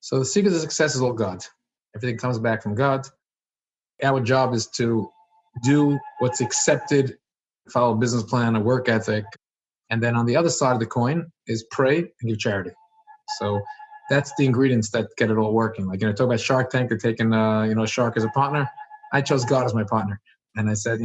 So the secret to success is all God. Everything comes back from God. Our job is to do what's accepted, follow a business plan, a work ethic. And then on the other side of the coin is pray and give charity. So that's the ingredients that get it all working. Like, talk about Shark Tank, they're taking, a shark as a partner. I chose God as my partner. And I said,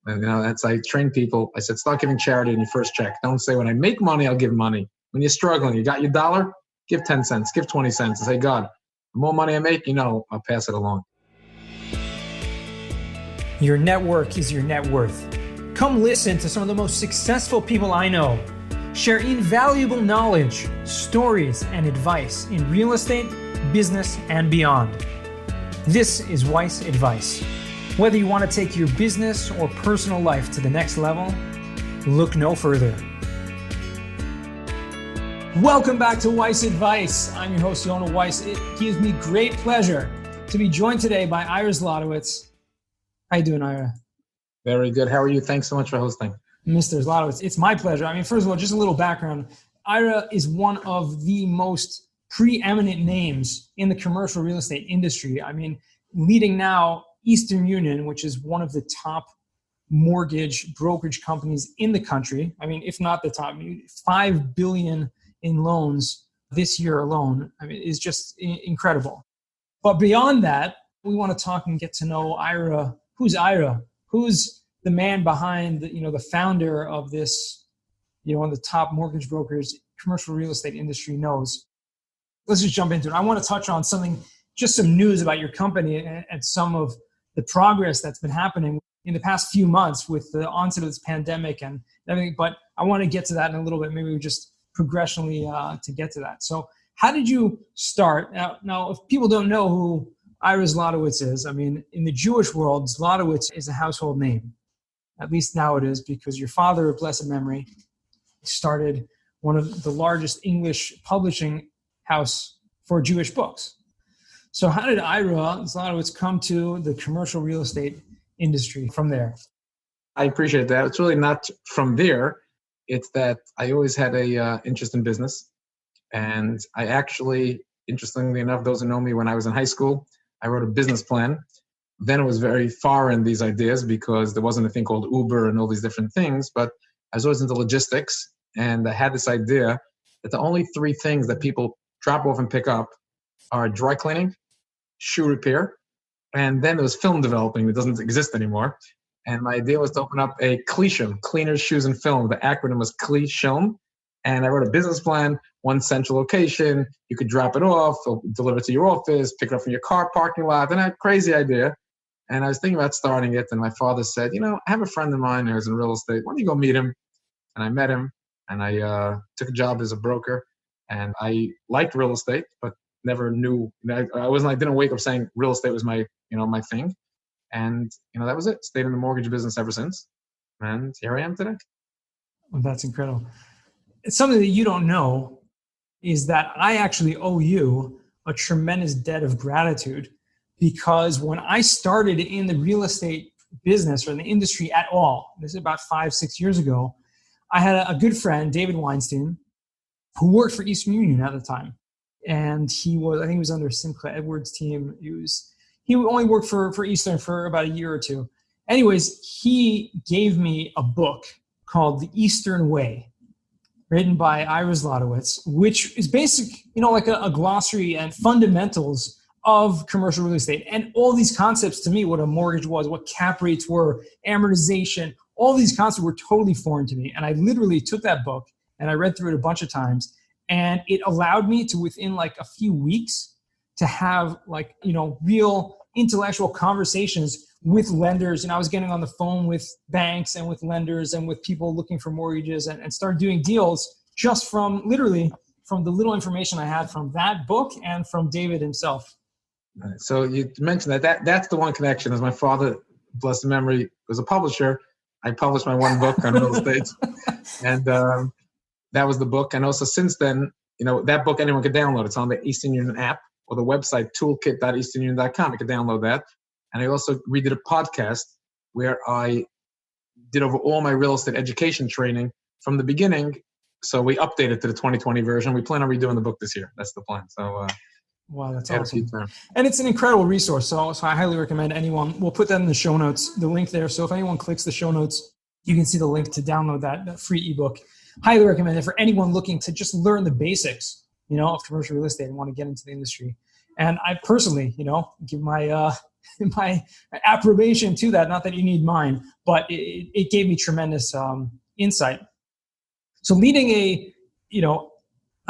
that's, I train people. I said, start giving charity in your first check. Don't say, when I make money, I'll give money. When you're struggling, you got your $1, give 10 cents, give 20 cents, and say, God, the more money I make, I'll pass it along. Your network is your net worth. Come listen to some of the most successful people I know share invaluable knowledge, stories, and advice in real estate, business, and beyond. This is Weiss Advice. Whether you want to take your business or personal life to the next level, look no further. Welcome back to Weiss Advice. I'm your host, Yonah Weiss. It gives me great pleasure to be joined today by Ira Zlotowitz. How you doing, Ira? Very good. How are you? Thanks so much for hosting. Mr. Zlotowitz, it's my pleasure. First of all, just a little background. Ira is one of the most preeminent names in the commercial real estate industry. Leading now Eastern Union, which is one of the top mortgage brokerage companies in the country. If not the top, $5 billion in loans this year alone. Is just incredible. But beyond that, we want to talk and get to know Ira. Who's Ira? Who's the man behind the founder of this, one of the top mortgage brokers commercial real estate industry knows. Let's just jump into it. I want to touch on just some news about your company and some of the progress that's been happening in the past few months with the onset of this pandemic and everything. But I want to get to that in a little bit. Maybe we just progressionally to get to that. So how did you start? Now, if people don't know who Ira Zlotowitz is, in the Jewish world, Zlotowitz is a household name. At least now it is, because your father, of blessed memory, started one of the largest English publishing house for Jewish books. So how did Ira Zlotowitz come to the commercial real estate industry from there? I appreciate that. It's really not from there. It's that I always had a interest in business. And I actually, interestingly enough, those who know me, when I was in high school, I wrote a business plan. Then it was very foreign, these ideas, because there wasn't a thing called Uber and all these different things. But I was always into logistics. And I had this idea that the only three things that people drop off and pick up are dry cleaning, shoe repair, and then there was film developing that doesn't exist anymore. And my idea was to open up a Klishim, cleaners, shoes, and film. The acronym was Klishim. And I wrote a business plan, one central location. You could drop it off, deliver it to your office, pick it up from your car parking lot. And I had a crazy idea. And I was thinking about starting it. And my father said, I have a friend of mine who's in real estate. Why don't you go meet him? And I met him. And I took a job as a broker. And I liked real estate, but never knew. I didn't wake up saying real estate was my thing. And, that was it. Stayed in the mortgage business ever since. And here I am today. Well, that's incredible. It's something that you don't know is that I actually owe you a tremendous debt of gratitude, because when I started in the real estate business or in the industry at all, this is about 5-6 years ago, I had a good friend, David Weinstein, who worked for Eastern Union at the time. And I think he was under Simcha Edwards' team. He only worked for Eastern for about a year or two. Anyways, he gave me a book called The Eastern Way, written by Ira Zlotowitz, which is basic, like a glossary and fundamentals of commercial real estate. And all these concepts to me, what a mortgage was, what cap rates were, amortization, all these concepts were totally foreign to me. And I literally took that book and I read through it a bunch of times. And it allowed me to, within like a few weeks, to have real intellectual conversations with lenders. And I was getting on the phone with banks and with lenders and with people looking for mortgages and start doing deals just from the little information I had from that book and from David himself. So you mentioned that's the one connection. As my father, blessed memory, was a publisher, I published my one book on real estate. And that was the book. And also since then, that book anyone could download. It's on the Eastern Union app or the website toolkit.easternunion.com. You can download that. And I also redid a podcast where I did over all my real estate education training from the beginning. So we updated to the 2020 version. We plan on redoing the book this year. That's the plan. So Wow, that's Add a few awesome. terms. And it's an incredible resource. So I highly recommend anyone. We'll put that in the show notes, the link there. So if anyone clicks the show notes, you can see the link to download that free ebook. Highly recommend it for anyone looking to just learn the basics, of commercial real estate and want to get into the industry. And I personally, give my my approbation to that. Not that you need mine, but it gave me tremendous insight. So leading a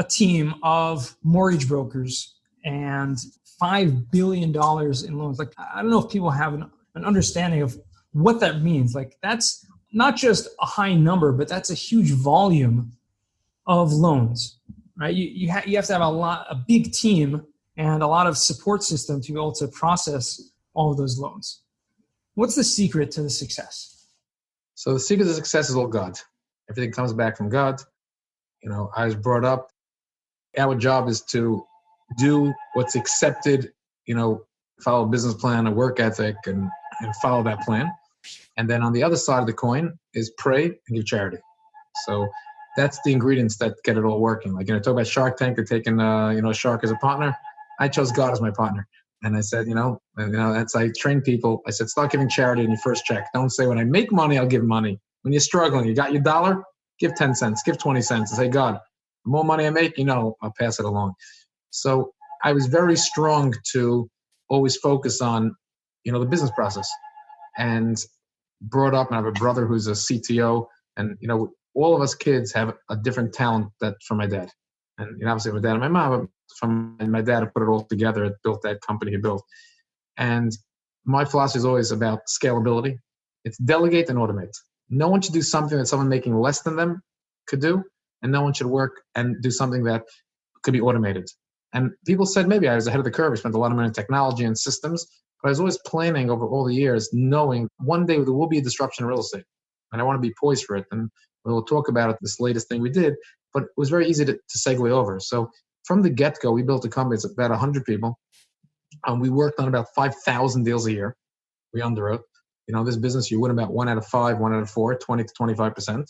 team of mortgage brokers and $5 billion in loans. Like, I don't know if people have an understanding of what that means. Like, that's not just a high number, but that's a huge volume of loans, right? You have to have a big team and a lot of support system to be able to process all of those loans. What's the secret to the success? So the secret to success is all God. Everything comes back from God. I was brought up, our job is to do what's accepted, follow a business plan, a work ethic, and follow that plan. And then on the other side of the coin is pray and give charity. So that's the ingredients that get it all working. Like, talk about Shark Tank, they're taking, a shark as a partner. I chose God as my partner. And I said, that's, I train people. I said, start giving charity in your first check. Don't say, when I make money, I'll give money. When you're struggling, you got your $1, give 10 cents, give 20 cents, and say, God, the more money I make, I'll pass it along. So I was very strong to always focus on, the business process, and brought up, and I have a brother who's a CTO, and, all of us kids have a different talent from my dad. And obviously my dad and my mom, but from my dad, put it all together, built that company he built. And my philosophy is always about scalability. It's delegate and automate. No one should do something that someone making less than them could do, and no one should work and do something that could be automated. And people said maybe I was ahead of the curve. I spent a lot of money on technology and systems, but I was always planning over all the years, knowing one day there will be a disruption in real estate, and I want to be poised for it. And we'll talk about it, this latest thing we did, but it was very easy to segue over. So from the get-go, we built a company. It's about 100 people. We worked on about 5,000 deals a year. We underwrote. This business, you win about 1 out of 5, 1 out of 4, 20 to 25%.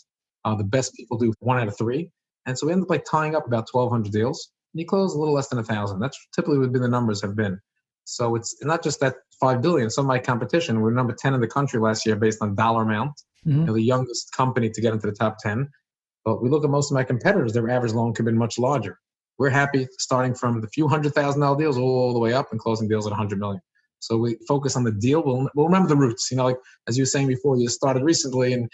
The best people do 1 out of 3. And so we ended up tying up about 1,200 deals. And you close a little less than 1,000. That's typically would be the numbers have been. So it's not just that $5 billion. Some of my competition, we're number 10 in the country last year based on dollar amount. Mm-hmm. The youngest company to get into the top 10. But we look at most of my competitors, their average loan could have been much larger. We're happy starting from the few $100,000 deals all the way up and closing deals at $100 million. So we focus on the deal. We'll remember the roots. Like as you were saying before, you started recently, and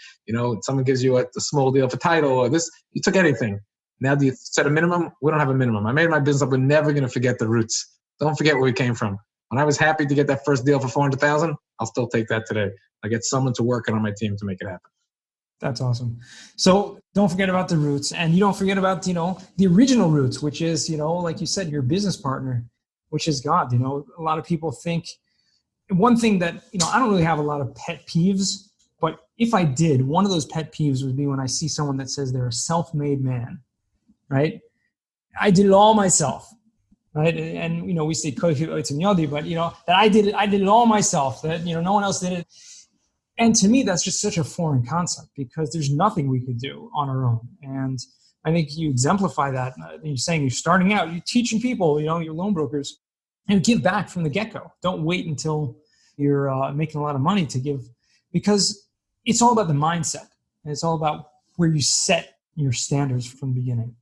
someone gives you a small deal for title or this. You took anything. Now do you set a minimum? We don't have a minimum. I made my business up. We're never going to forget the roots. Don't forget where we came from. When I was happy to get that first deal for $400,000, I'll still take that today. I get someone to work on my team to make it happen. That's awesome. So don't forget about the roots, and you don't forget about, the original roots, which is, like you said, your business partner, which is God. A lot of people think one thing that, I don't really have a lot of pet peeves, but if I did, one of those pet peeves would be when I see someone that says they're a self-made man, right? I did it all myself, right? And, we say, but, that I did it all myself, that, no one else did it. And to me, that's just such a foreign concept because there's nothing we could do on our own. And I think you exemplify that. You're saying you're starting out, you're teaching people, your loan brokers, and give back from the get-go. Don't wait until you're making a lot of money to give, because it's all about the mindset. And it's all about where you set your standards from the beginning.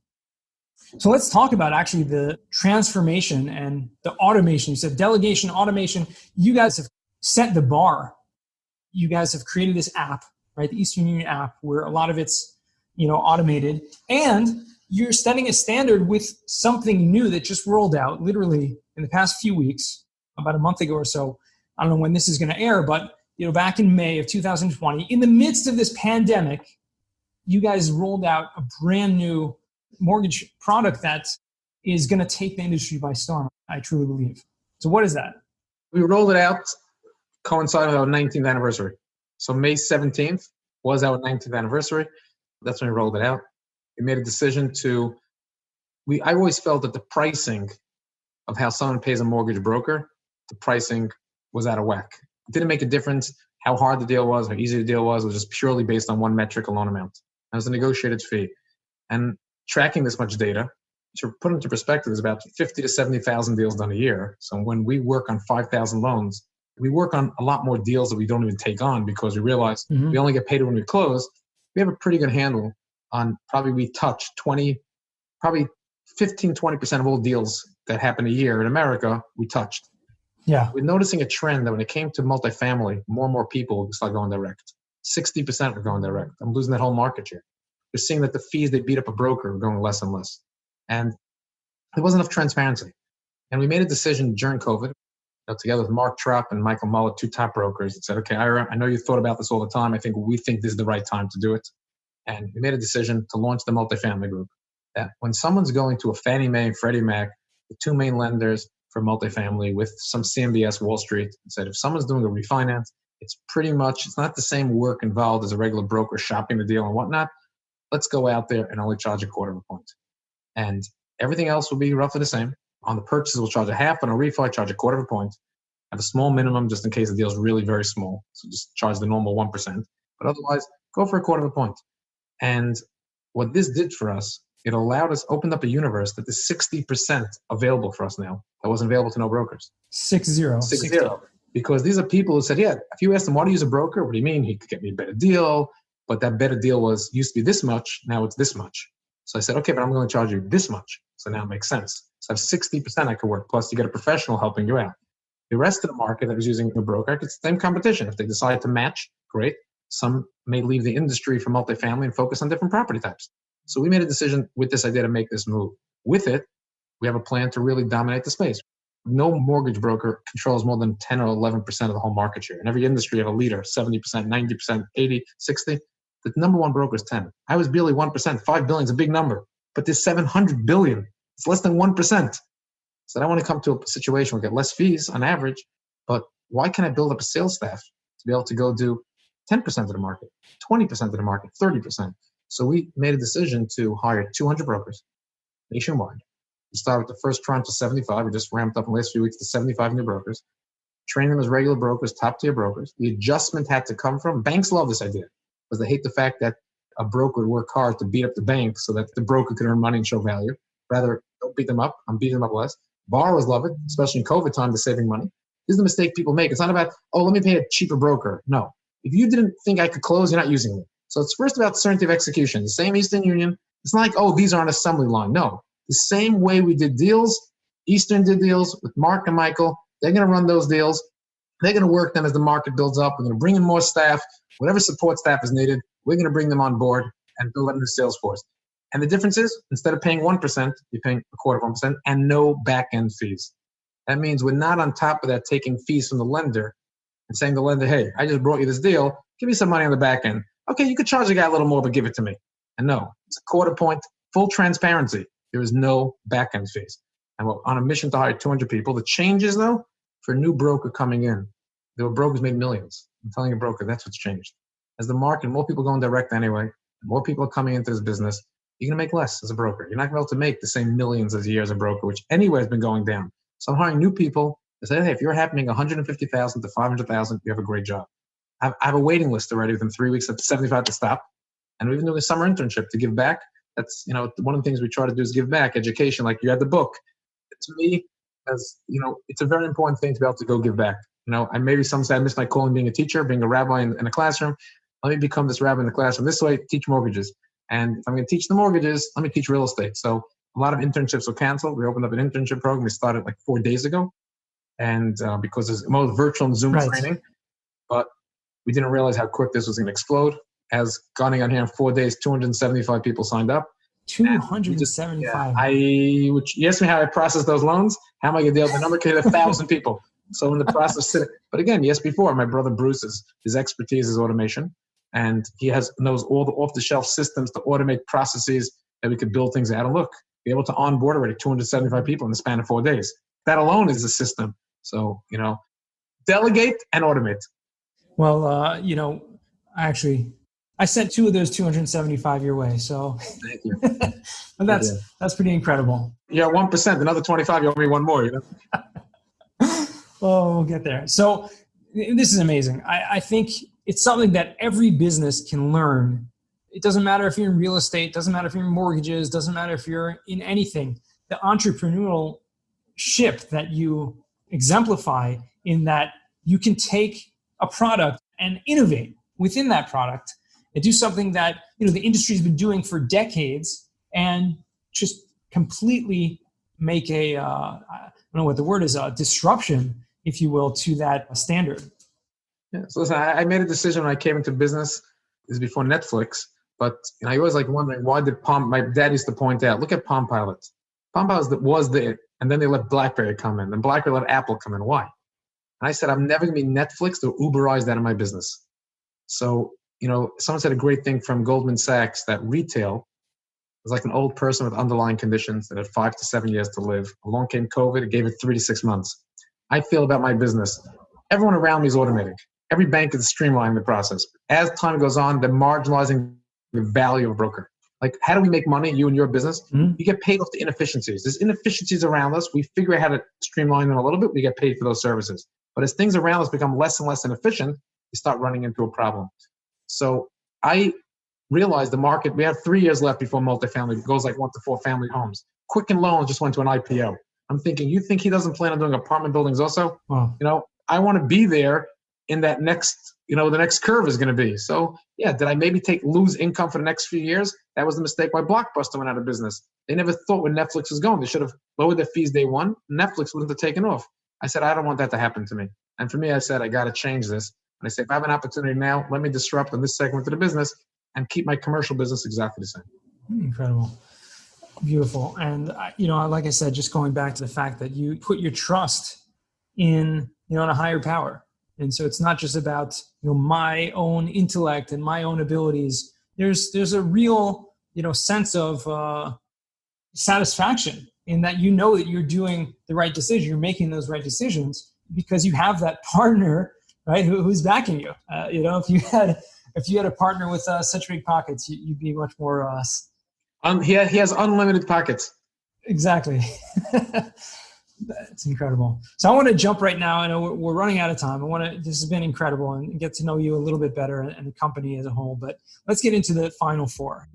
So let's talk about actually the transformation and the automation. You said delegation, automation. You guys have set the bar. You guys have created this app, right? The Eastern Union app, where a lot of it's, automated, and you're setting a standard with something new that just rolled out literally in the past few weeks, about a month ago or so. I don't know when this is going to air, but, back in May of 2020, in the midst of this pandemic, you guys rolled out a brand new mortgage product that is going to take the industry by storm. I truly believe. So what is that? We rolled it out coincided with our 19th anniversary. So May 17th was our 19th anniversary. That's when we rolled it out. We made a decision I always felt that the pricing of how someone pays a mortgage broker, the pricing was out of whack. It didn't make a difference how hard the deal was, how easy the deal was. It was just purely based on one metric, a loan amount. That was a negotiated fee. And tracking this much data, to put into perspective, there's about 50 to 70,000 deals done a year. So when we work on 5,000 loans, we work on a lot more deals that we don't even take on because we realize we only get paid when we close. We have a pretty good handle on probably we touch 15-20% of all deals that happen a year in America, we touched. Yeah. We're noticing a trend that when it came to multifamily, more and more people start going direct. 60% are going direct. I'm losing that whole market share. We're seeing that the fees they beat up a broker are going less and less. And there wasn't enough transparency. And we made a decision during COVID, together with Mark Trapp and Michael Mullet, two top brokers, that said, okay, Ira, I know you thought about this all the time. We think this is the right time to do it. And we made a decision to launch the multifamily group. That when someone's going to a Fannie Mae and Freddie Mac, the two main lenders for multifamily with some CMBS Wall Street, said if someone's doing a refinance, it's not the same work involved as a regular broker shopping the deal and whatnot. Let's go out there and only charge a quarter of a point. And everything else will be roughly the same. On the purchases, we'll charge a half. On a refi, charge a quarter of a point. Have a small minimum just in case the deal is really very small. So just charge the normal 1%. But otherwise, go for a quarter of a point. And what this did for us, it allowed us, opened up a universe that is 60% available for us now that wasn't available to no brokers. 60. Because these are people who said, yeah, if you ask them, why do you use a broker? What do you mean? He could get me a better deal. But that better deal used to be this much. Now it's this much. So I said, okay, but I'm going to charge you this much. So now it makes sense. So I have 60% I could work. Plus you get a professional helping you out. The rest of the market that was using a broker, it's the same competition. If they decide to match, great. Some may leave the industry for multifamily and focus on different property types. So we made a decision with this idea to make this move. With it, we have a plan to really dominate the space. No mortgage broker controls more than 10 or 11% of the whole market share. In every industry, you have a leader, 70%, 90%, 80, 60. The number one broker is 10. I was barely 1%. $5 billion is a big number. But there's $700 billion. It's less than 1%. So I want to come to a situation where we get less fees on average, but why can't I build up a sales staff to be able to go do 10% of the market, 20% of the market, 30%? So we made a decision to hire 200 brokers nationwide. We started with the first tranche of 75. We just ramped up in the last few weeks to 75 new brokers, train them as regular brokers, top tier brokers. The adjustment had to come from, banks love this idea because they hate the fact that a broker would work hard to beat up the bank so that the broker could earn money and show value. Rather, don't beat them up. I'm beating them up less. Borrowers love it, especially in COVID time, they're saving money. This is the mistake people make. It's not about, let me pay a cheaper broker. No. If you didn't think I could close, you're not using me. So it's first about certainty of execution. The same Eastern Union. It's not like, these are an assembly line. No. The same way we did deals, Eastern did deals with Mark and Michael. They're going to run those deals. They're going to work them as the market builds up. We're going to bring in more staff. Whatever support staff is needed, we're going to bring them on board and build a new sales force. And the difference is, instead of paying 1%, you're paying a quarter of 1% and no back-end fees. That means we're not on top of that taking fees from the lender and saying to the lender, hey, I just brought you this deal. Give me some money on the back end. Okay, you could charge the guy a little more, but give it to me. And no, it's a quarter point, full transparency. There is no back-end fees. And we're on a mission to hire 200 people. The changes, though, for a new broker coming in, there were brokers made millions. I'm telling a broker, that's what's changed. As the market, more people going direct anyway, more people are coming into this business, you're going to make less as a broker. You're not going to be able to make the same millions as a year as a broker, which anyway has been going down. So I'm hiring new people to say, hey, if you're happening 150,000 to 500,000, you have a great job. I have a waiting list already within 3 weeks at 75 to stop. And we've been doing a summer internship to give back. That's, one of the things we try to do is give back, education, like you had the book. To me, it's a very important thing to be able to go give back. I maybe some say I miss my calling being a teacher, being a rabbi in a classroom. Let me become this rabbi in the classroom. This way, teach mortgages. And if I'm going to teach the mortgages, let me teach real estate. So a lot of internships were canceled. We opened up an internship program. We started like 4 days ago. And because it's most virtual and Zoom training. But we didn't realize how quick this was going to explode. As Gunning on here in 4 days, 275 people signed up. 275. You asked me how I process those loans. How am I going to deal with the number? Because 1,000 people. So in the process, but again, yes, before my brother Bruce's, his expertise is automation. And he knows all the off-the-shelf systems to automate processes that we could build things out. And look, be able to onboard already 275 people in the span of 4 days. That alone is a system. So, delegate and automate. Well, I sent 2 of those 275 your way. So thank you. And that's pretty incredible. Yeah, 1%. Another 25, you owe me one more, Oh, we'll get there. So this is amazing. I think it's something that every business can learn it doesn't matter if you're in real estate, doesn't matter if you're in mortgages, doesn't matter if you're in anything, the entrepreneurial ship that you exemplify in that you can take a product and innovate within that product and do something that, the industry's been doing for decades and just completely make I don't know what the word is, a disruption, if you will, to that standard. Yeah. So listen, I made a decision when I came into business. This is before Netflix, but I always wondering why did my dad used to point out, look at Palm Pilot. Palm Pilot was the, and then they let BlackBerry come in, and BlackBerry let Apple come in. Why? And I said, I'm never going to be Netflix to Uberize that in my business. So, someone said a great thing from Goldman Sachs that retail was like an old person with underlying conditions that had 5 to 7 years to live. Along came COVID, it gave it 3 to 6 months. I feel about my business. Everyone around me is automating. Every bank is streamlining the process. As time goes on, they're marginalizing the value of a broker. Like, how do we make money, you and your business? Mm-hmm. You get paid off the inefficiencies. There's inefficiencies around us. We figure out how to streamline them a little bit. We get paid for those services. But as things around us become less and less inefficient, you start running into a problem. So I realized the market, we have 3 years left before multifamily goes like 1 to 4 family homes. Quicken Loans just went to an IPO. I'm thinking, you think he doesn't plan on doing apartment buildings also? Wow. I want to be there in that next, the next curve is going to be. So yeah, did I maybe lose income for the next few years? That was the mistake why Blockbuster went out of business. They never thought where Netflix was going. They should have lowered their fees day one. Netflix wouldn't have taken off. I said, I don't want that to happen to me. And for me, I said, I got to change this. And I said, if I have an opportunity now, let me disrupt in this segment of the business and keep my commercial business exactly the same. Incredible. Beautiful. And, like I said, just going back to the fact that you put your trust in, in a higher power. And so it's not just about, my own intellect and my own abilities. There's a real, sense of satisfaction in that that you're doing the right decision. You're making those right decisions because you have that partner, right, who's backing you. If you had a partner with such big pockets, you'd be much more. He has unlimited pockets. Exactly. It's incredible. So I want to jump right now. I know we're running out of time. This has been incredible and get to know you a little bit better and the company as a whole, but let's get into the final four.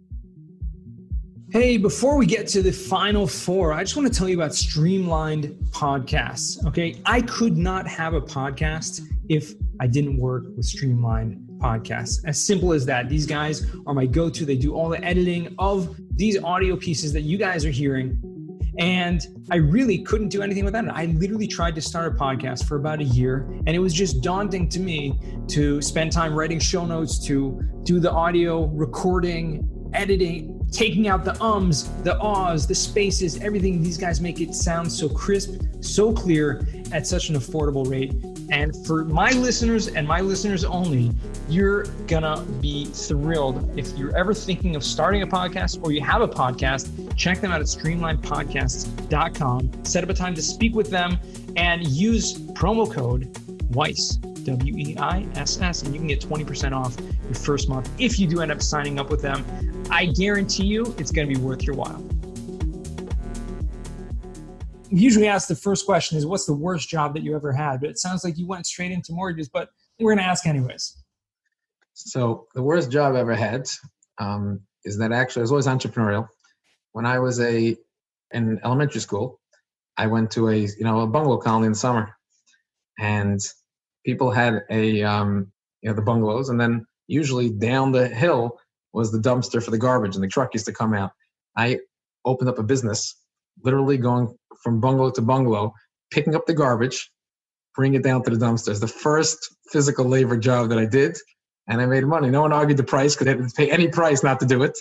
Hey, before we get to the final four, I just want to tell you about Streamlined Podcasts. Okay. I could not have a podcast if I didn't work with Streamlined Podcasts. As simple as that. These guys are my go-to. They do all the editing of these audio pieces that you guys are hearing. And I really couldn't do anything without it. I literally tried to start a podcast for about a year, and it was just daunting to me to spend time writing show notes, to do the audio recording, editing, taking out the ums, the ahs, the spaces, everything. These guys make it sound so crisp, so clear at such an affordable rate. And for my listeners and my listeners only, you're gonna be thrilled. If you're ever thinking of starting a podcast or you have a podcast, check them out at streamlinedpodcasts.com. Set up a time to speak with them and use promo code WEISS, WEISS, and you can get 20% off your first month if you do end up signing up with them. I guarantee you it's going to be worth your while. We usually ask the first question is, what's the worst job that you ever had? But it sounds like you went straight into mortgages, but we're going to ask anyways. So the worst job I ever had is that actually I was always entrepreneurial. When I was in elementary school, I went to a bungalow colony in the summer, and people had the bungalows, and then usually down the hill was the dumpster for the garbage, and the truck used to come out. I opened up a business, literally going from bungalow to bungalow, picking up the garbage, bring it down to the dumpsters. The first physical labor job that I did, and I made money. No one argued the price because they didn't pay any price not to do it.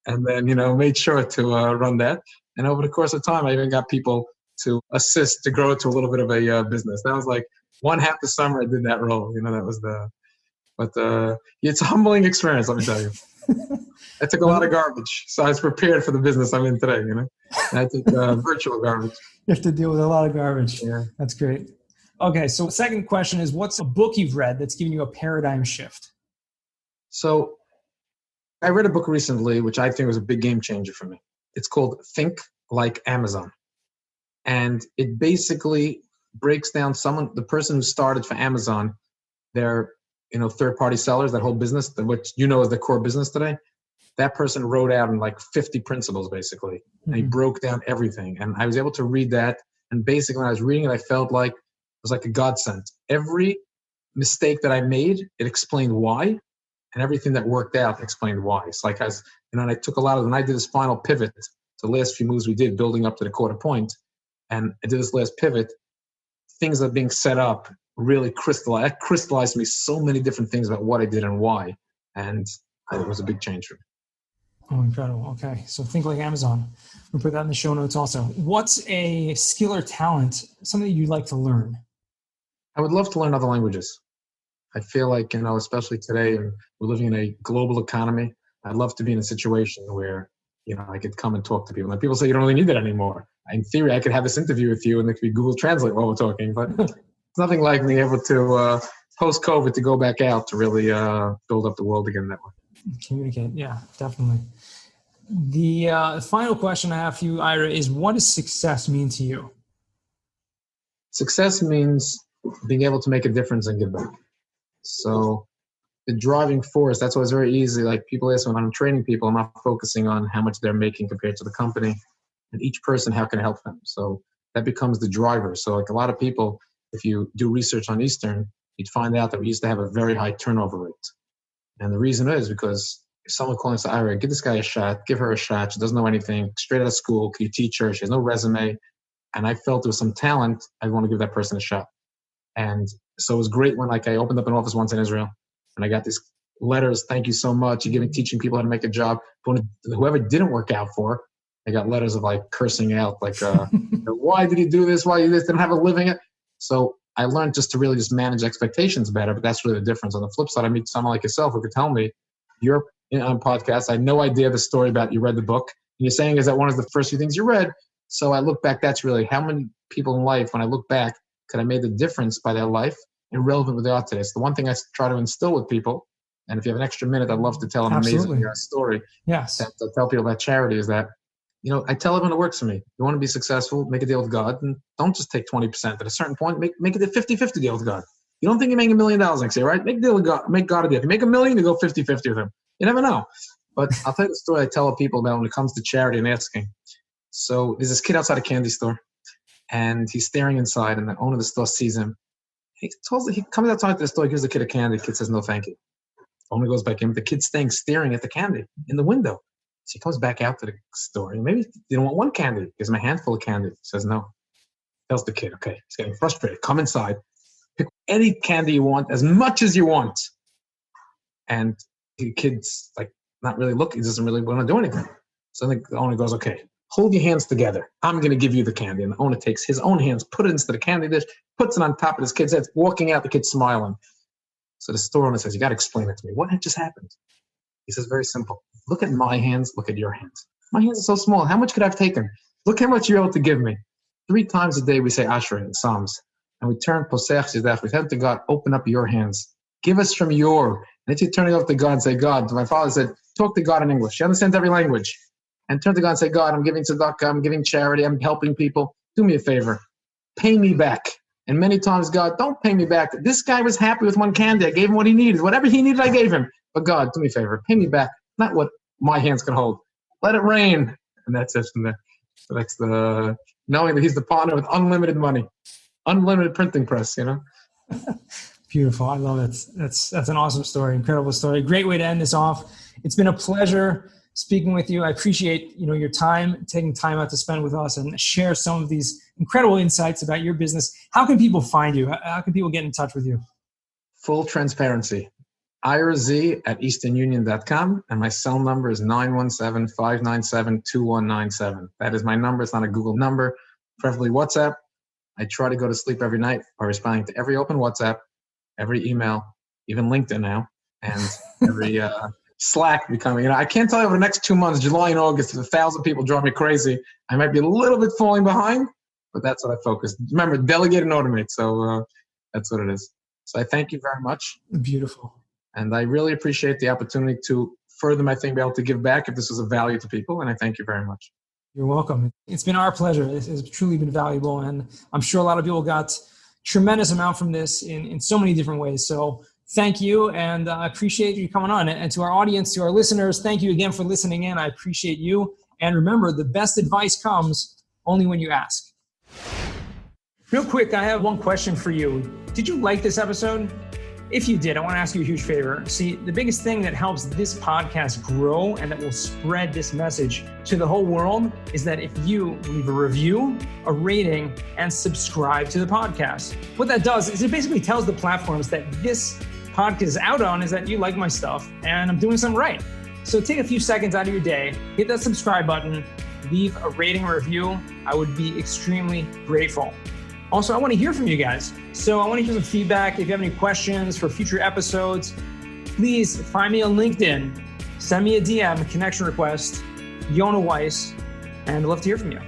And then, made sure to run that. And over the course of time, I even got people to assist to grow it to a little bit of a business. That was like half the summer I did that role. That was it's a humbling experience, let me tell you. I took a lot of garbage, so I was prepared for the business I'm in today, I took virtual garbage. You have to deal with a lot of garbage. Yeah. That's great. Okay, so the second question is, what's a book you've read that's given you a paradigm shift? So I read a book recently, which I think was a big game changer for me. It's called Think Like Amazon. And it basically breaks down the person who started for Amazon, their third-party sellers, that whole business, what is the core business today. that person wrote out in like 50 principles, basically. And he broke down everything. And I was able to read that. And basically, when I was reading it, I felt like it was like a godsend. Every mistake that I made, it explained why. And everything that worked out explained why. It's like, and I took a lot of, when I did this final pivot, the last few moves we did, building up to the quarter point, and I did this last pivot, things that are being set up really crystallized me so many different things about what I did and why. And it was a big change for me. Oh, incredible. Okay. So think like Amazon. We'll put that in the show notes also. What's a skill or talent, something you'd like to learn? I would love to learn other languages. I feel like, especially today, and we're living in a global economy, I'd love to be in a situation where, I could come and talk to people. And people say you don't really need that anymore. In theory, I could have this interview with you and it could be Google Translate while we're talking, but it's nothing like being able to, post-COVID, to go back out to really build up the world again that way. Communicate. Yeah, definitely. The final question I have for you, Ira, is what does success mean to you? Success means being able to make a difference and give back. So the driving force, that's why it's very easy. Like people ask me when I'm training people, I'm not focusing on how much they're making compared to the company. And each person, how can I help them? So that becomes the driver. So like a lot of people, if you do research on Eastern, you'd find out that we used to have a very high turnover rate. And the reason is because if someone calling us, Ira, give this guy a shot, give her a shot. She doesn't know anything, straight out of school. Can you teach her? She has no resume. And I felt there was some talent. I want to give that person a shot. And so it was great when I opened up an office once in Israel and I got these letters. Thank you so much. You're teaching people how to make a job. But whoever didn't work out for, I got letters of cursing out, why did you do this? Why you this? Didn't have a living. So I learned just to really just manage expectations better, but that's really the difference. On the flip side, I meet someone like yourself who could tell me, you're on podcast. I had no idea the story about you read the book. And you're saying is that one of the first few things you read. So I look back, that's really how many people in life, when I look back, could I made the difference by their life and relevant with they are today. It's the one thing I try to instill with people. And if you have an extra minute, I'd love to tell an amazing story. Yes. To tell people about charity is that, I tell everyone it works for me. You want to be successful, make a deal with God, and don't just take 20%. At a certain point, make it a 50-50 deal with God. You don't think you're making $1 million next year, right? Make a deal with God. Make God a deal. If you make $1 million, you go 50-50 with him. You never know. But I'll tell you the story I tell people about when it comes to charity and asking. So there's this kid outside a candy store, and he's staring inside, and the owner of the store sees him. He comes outside the store, gives the kid a candy. The kid says, no, thank you. The owner goes back in. The kid's staring at the candy in the window. So he comes back out to the store. And maybe they don't want one candy. He gives him a handful of candy. He says, no. Tells the kid, okay, he's getting frustrated. Come inside. Pick any candy you want, as much as you want. And the kid's not really looking. He doesn't really want to do anything. So the owner goes, okay, hold your hands together. I'm going to give you the candy. And the owner takes his own hands, put it into the candy dish, puts it on top of this kid's head, walking out, the kid's smiling. So the store owner says, you got to explain it to me. What had just happened? He says, very simple. Look at my hands. Look at your hands. My hands are so small. How much could I have taken? Look how much you're able to give me. 3 times a day we say Ashrei in Psalms. And we turn Posech Zidach. We tell to God, open up your hands. Give us from your. And if you turn it over to God and say, God, my father said, talk to God in English. He understands every language. And turn to God and say, God, I'm giving tzedakah, I'm giving charity, I'm helping people. Do me a favor. Pay me back. And many times, God, don't pay me back. This guy was happy with one candy. I gave him what he needed. Whatever he needed, I gave him. But God, do me a favor. Pay me back. Not what my hands can hold. Let it rain. And that's it from there. So that's the knowing that he's the partner with unlimited money. Unlimited printing press, Beautiful. I love it. That's an awesome story. Incredible story. Great way to end this off. It's been a pleasure speaking with you. I appreciate, your time, taking time out to spend with us and share some of these incredible insights about your business. How can people find you? How can people get in touch with you? Full transparency. IRZ@easternunion.com, and my cell number is 917-597-2197. That is my number. It's not a Google number, preferably WhatsApp. I try to go to sleep every night by responding to every open WhatsApp, every email, even LinkedIn now, and every Slack becoming. I can't tell you over the next 2 months, July and August, if 1,000 people drive me crazy, I might be a little bit falling behind, but that's what I focus. Remember, delegate and automate. So that's what it is. So I thank you very much. Beautiful. And I really appreciate the opportunity to further my thing, be able to give back if this was of value to people. And I thank you very much. You're welcome. It's been our pleasure. This has truly been valuable. And I'm sure a lot of people got tremendous amount from this in so many different ways. So thank you. And I appreciate you coming on. And to our audience, to our listeners, thank you again for listening in. I appreciate you. And remember, the best advice comes only when you ask. Real quick, I have one question for you. Did you like this episode? If you did, I want to ask you a huge favor. See, the biggest thing that helps this podcast grow and that will spread this message to the whole world is that if you leave a review, a rating, and subscribe to the podcast. What that does is it basically tells the platforms that this podcast is out on is that you like my stuff and I'm doing something right. So take a few seconds out of your day, hit that subscribe button, leave a rating or review. I would be extremely grateful. Also, I want to hear from you guys. So I want to hear some feedback. If you have any questions for future episodes, please find me on LinkedIn. Send me a DM, a connection request, Yona Weiss, and I'd love to hear from you.